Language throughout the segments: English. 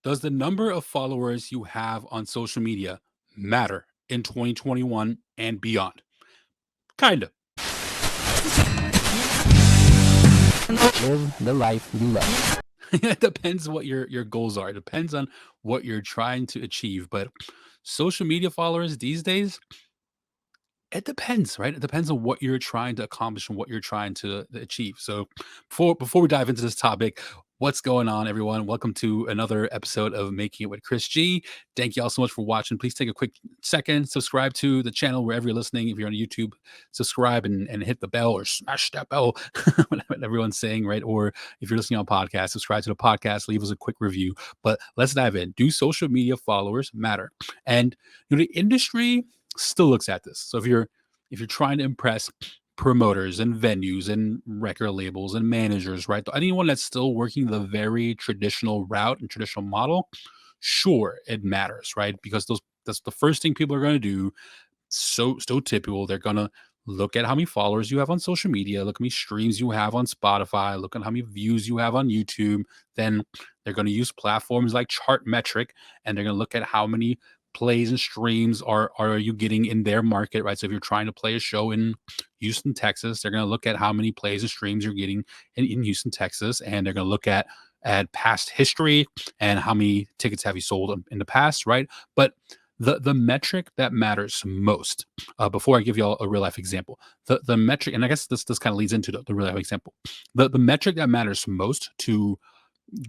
Does the number of followers you have on social media matter in 2021 and beyond? Kinda. Live the life you love. It depends what your goals are. It depends on what you're trying to achieve. But social media followers these days, it depends, right? It depends on what you're trying to accomplish and what you're trying to achieve. So, before we dive into this topic, what's going on, everyone? Welcome to another episode of Making It with Chris G. Thank you all so much for watching. Please take a quick second, subscribe to the channel wherever you're listening. If you're on YouTube, subscribe and hit the bell or smash that bell, what everyone's saying, right? Or if you're listening on podcast, subscribe to the podcast, leave us a quick review. But let's dive in. Do social media followers matter? And the industry still looks at this. So if you're trying to impress promoters and venues and record labels and managers, right? Anyone that's still working the very traditional route and traditional model, sure, it matters, right? Because that's the first thing people are going to do. So typical. They're gonna look at how many followers you have on social media, look how many streams you have on Spotify, look at how many views you have on YouTube. Then they're gonna use platforms like Chartmetric, and they're gonna look at how many plays and streams are you getting in their market, right? So if you're trying to play a show in Houston, Texas, they're gonna look at how many plays and streams you're getting in Houston, Texas, and they're gonna look at past history and how many tickets have you sold in the past, right? But the metric that matters most, before I give you all a real life example, the metric, and I guess this kind of leads into the real life example. The metric that matters most to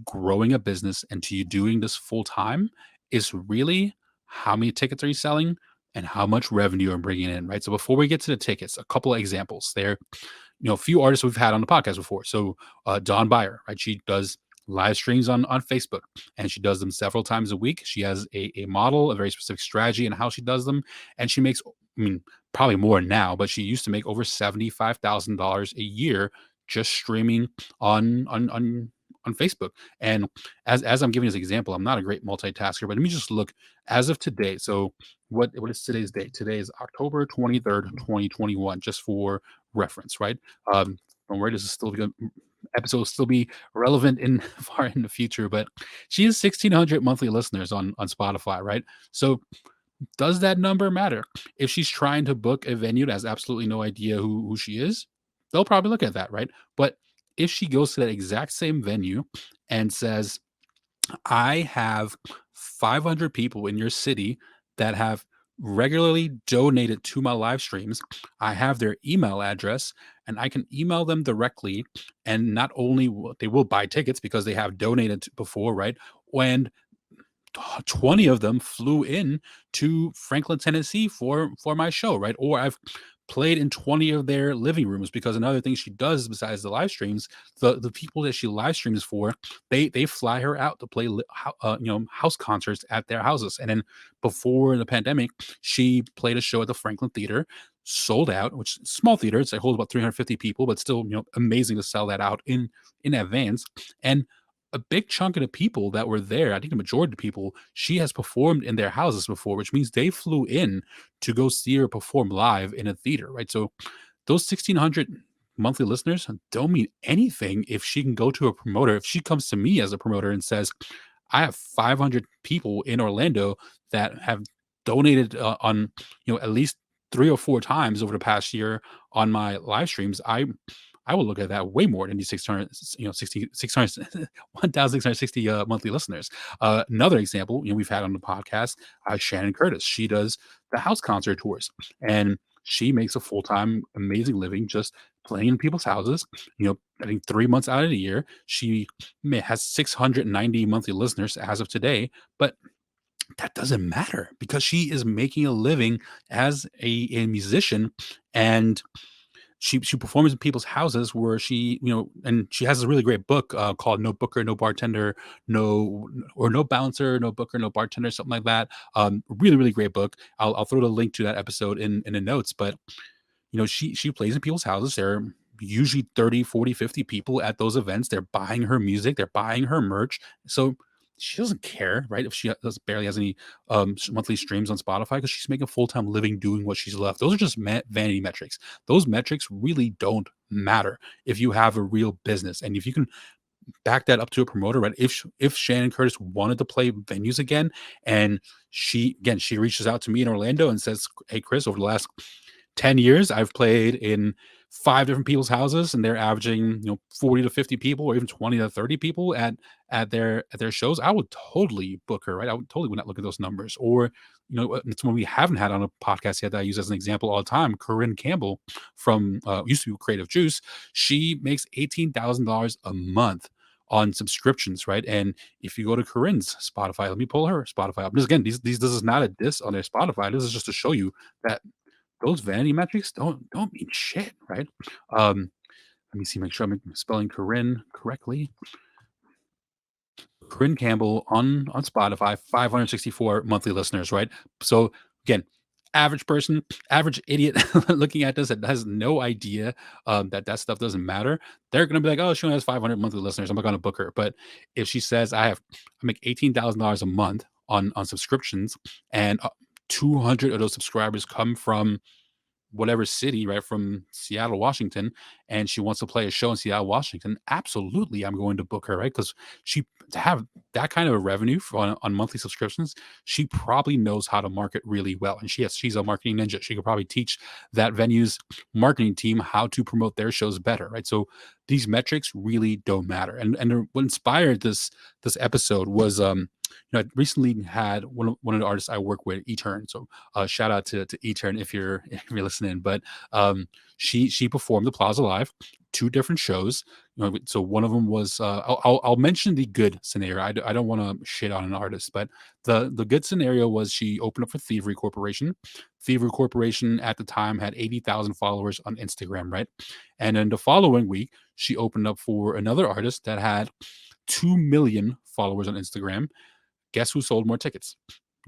growing a business and to you doing this full time is really how many tickets are you selling and how much revenue are bringing in, right? So before we get to the tickets, a couple of examples there. A few artists we've had on the podcast before. So Dawn Byer, right? She does live streams on Facebook, and she does them several times a week. She has a model, a very specific strategy and how she does them, and she makes, I mean, probably more now, but she used to make over $75,000 a year just streaming on Facebook. And as I'm giving this example, I'm not a great multitasker, but let me just look as of today. So what is today's date? Today is October 23rd, 2021, just for reference, right? Don't worry, this is still good. Episode will still be relevant in far in the future, but she has 1,600 monthly listeners on Spotify, right? So does that number matter? If she's trying to book a venue that has absolutely no idea who she is, they'll probably look at that, right? But if she goes to that exact same venue and says, I have 500 people in your city that have regularly donated to my live streams. I have their email address and I can email them directly. And not only will they will buy tickets because they have donated before, right? When 20 of them flew in to Franklin, Tennessee for my show, right? Or I've played in 20 of their living rooms because another thing she does besides the live streams, the people that she live streams for, they fly her out to play house concerts at their houses. And then before the pandemic, she played a show at the Franklin Theater, sold out, which is a small theater, it holds about 350 people, but still, amazing to sell that out in advance. And a big chunk of the people that were there, I think the majority of the people, she has performed in their houses before, which means they flew in to go see her perform live in a theater, right? So those 1,600 monthly listeners don't mean anything if she can go to a promoter. If she comes to me as a promoter and says, I have 500 people in Orlando that have donated on, at least 3 or 4 times over the past year on my live streams, I will look at that way more than these 600, 1,660 monthly listeners. Another example, we've had on the podcast, Shannon Curtis. She does the house concert tours, and she makes a full time amazing living just playing in people's houses. I think 3 months out of the year, she has 690 monthly listeners as of today, but that doesn't matter because she is making a living as a musician, and she performs in people's houses where and she has a really great book called No Booker, No Bartender, No Bouncer, No Booker, No Bartender, something like that. Really, really great book. I'll throw the link to that episode in the notes. But she plays in people's houses. There are usually 30, 40, 50 people at those events. They're buying her music, they're buying her merch. So she doesn't care, right? If she barely has any monthly streams on Spotify, because she's making a full-time living doing what she's left. Those are just vanity metrics. Those metrics really don't matter if you have a real business. And if you can back that up to a promoter, right? If Shannon Curtis wanted to play venues again, and she reaches out to me in Orlando and says, "Hey, Chris, over the last 10 years, I've played in 5 different people's houses, and they're averaging, 40 to 50 people or even 20 to 30 people at their shows." I would totally book her, right? I would not look at those numbers. Or, it's someone we haven't had on a podcast yet that I use as an example all the time, Corinne Campbell from used to be Creative Juice. She makes $18,000 a month on subscriptions, right? And if you go to Corinne's Spotify, let me pull her Spotify up. Because again, this is not a diss on their Spotify. This is just to show you that those vanity metrics don't mean shit, right? Let me see, make sure I'm spelling Corinne correctly. Corinne Campbell on Spotify, 564 monthly listeners, right? So again, average person, average idiot looking at this that has no idea that stuff doesn't matter. They're gonna be like, "Oh, she only has 500 monthly listeners. I'm not gonna book her." But if she says, I make $18,000 a month on subscriptions, and 200 of those subscribers come from whatever city, right, from Seattle, Washington, and she wants to play a show in Seattle, Washington, absolutely, I'm going to book her, right? Because she to have that kind of a revenue on monthly subscriptions, she probably knows how to market really well, and she's a marketing ninja. She could probably teach that venue's marketing team how to promote their shows better, right? So these metrics really don't matter. And what inspired this episode was I recently had one of the artists I work with, Etern. So shout out to Etern if you're if you're listening. But she performed the Plaza Live, 2 different shows. So one of them was I'll mention the good scenario. I don't want to shit on an artist, but the good scenario was she opened up for Thievery Corporation. Thievery Corporation at the time had 80,000 followers on Instagram, right? And then the following week, she opened up for another artist that had 2 million followers on Instagram. Guess who sold more tickets?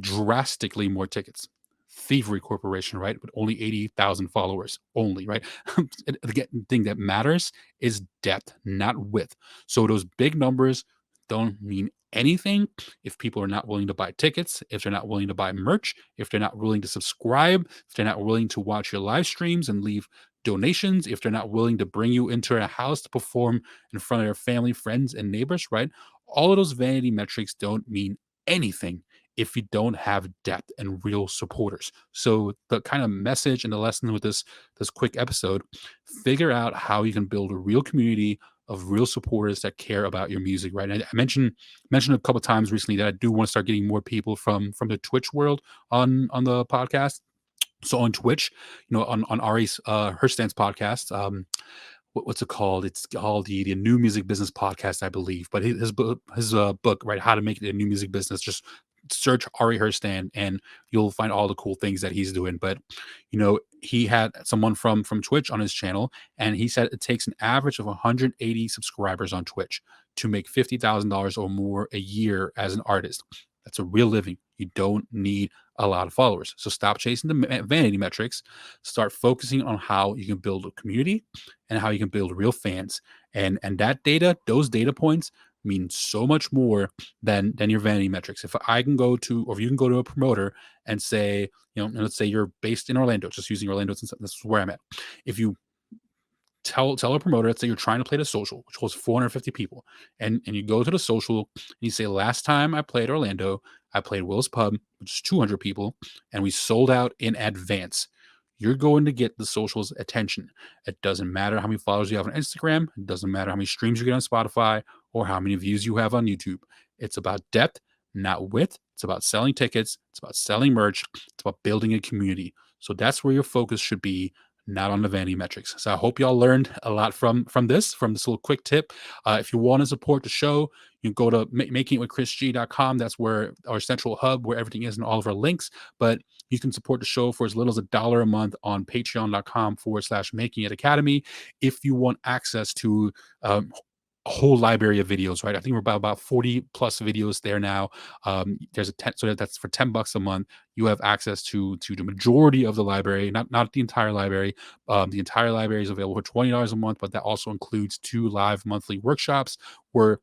Drastically more tickets. Thievery Corporation, right? With only 80,000 followers, only, right? The thing that matters is depth, not width. So those big numbers don't mean anything if people are not willing to buy tickets, if they're not willing to buy merch, if they're not willing to subscribe, if they're not willing to watch your live streams and leave donations, if they're not willing to bring you into a house to perform in front of their family, friends, and neighbors, right? All of those vanity metrics don't mean anything if you don't have depth and real supporters. So the kind of message and the lesson with this quick episode, figure out how you can build a real community of real supporters that care about your music, right? And I mentioned a couple times recently that I do want to start getting more people from the Twitch world on the podcast. So on Twitch, on Ari's Herstand's podcast, what's it called? It's called the New Music Business Podcast, I believe. But his book, right, How to Make It a New Music Business. Just search Ari Herstand, and you'll find all the cool things that he's doing. But he had someone from Twitch on his channel, and he said it takes an average of 180 subscribers on Twitch to make $50,000 or more a year as an artist. That's a real living. You don't need a lot of followers. So stop chasing the vanity metrics. Start focusing on how you can build a community and how you can build real fans. And that data, those data points mean so much more than your vanity metrics. If I can go to, or if you can go to a promoter and say, let's say you're based in Orlando, just using Orlando since this is where I'm at. If you tell a promoter, let's say you're trying to play the social, which holds 450 people, and you go to the social and you say, last time I played Orlando, I played Will's Pub, which is 200 people, and we sold out in advance. You're going to get the social's attention. It doesn't matter how many followers you have on Instagram. It doesn't matter how many streams you get on Spotify or how many views you have on YouTube. It's about depth, not width. It's about selling tickets. It's about selling merch. It's about building a community. So that's where your focus should be, not on the vanity metrics. So I hope y'all learned a lot from this little quick tip. If you want to support the show, you can go to makingitwithchrisg.com. That's where our central hub, where everything is and all of our links. But you can support the show for as little as $1 a month on patreon.com/making it academy. If you want access to a whole library of videos, right? I think we're about 40 plus videos there now. There's so that's for $10 a month. You have access to the majority of the library, not the entire library. The entire library is available for $20 a month, but that also includes 2 live monthly workshops where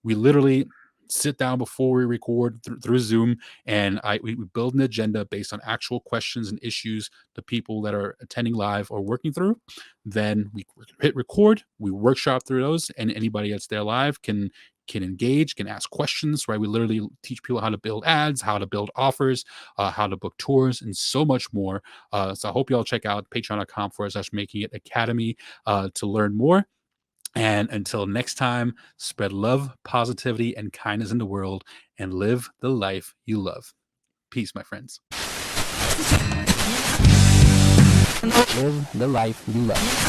we literally sit down before we record through Zoom, and we build an agenda based on actual questions and issues the people that are attending live or working through. Then we hit record, we workshop through those, and anybody that's there live can engage, can ask questions, right? We literally teach people how to build ads, how to build offers, how to book tours, and so much more. So I hope you all check out patreon.com/making it academy to learn more. And until next time, spread love, positivity, and kindness in the world and live the life you love. Peace, my friends. Live the life you love.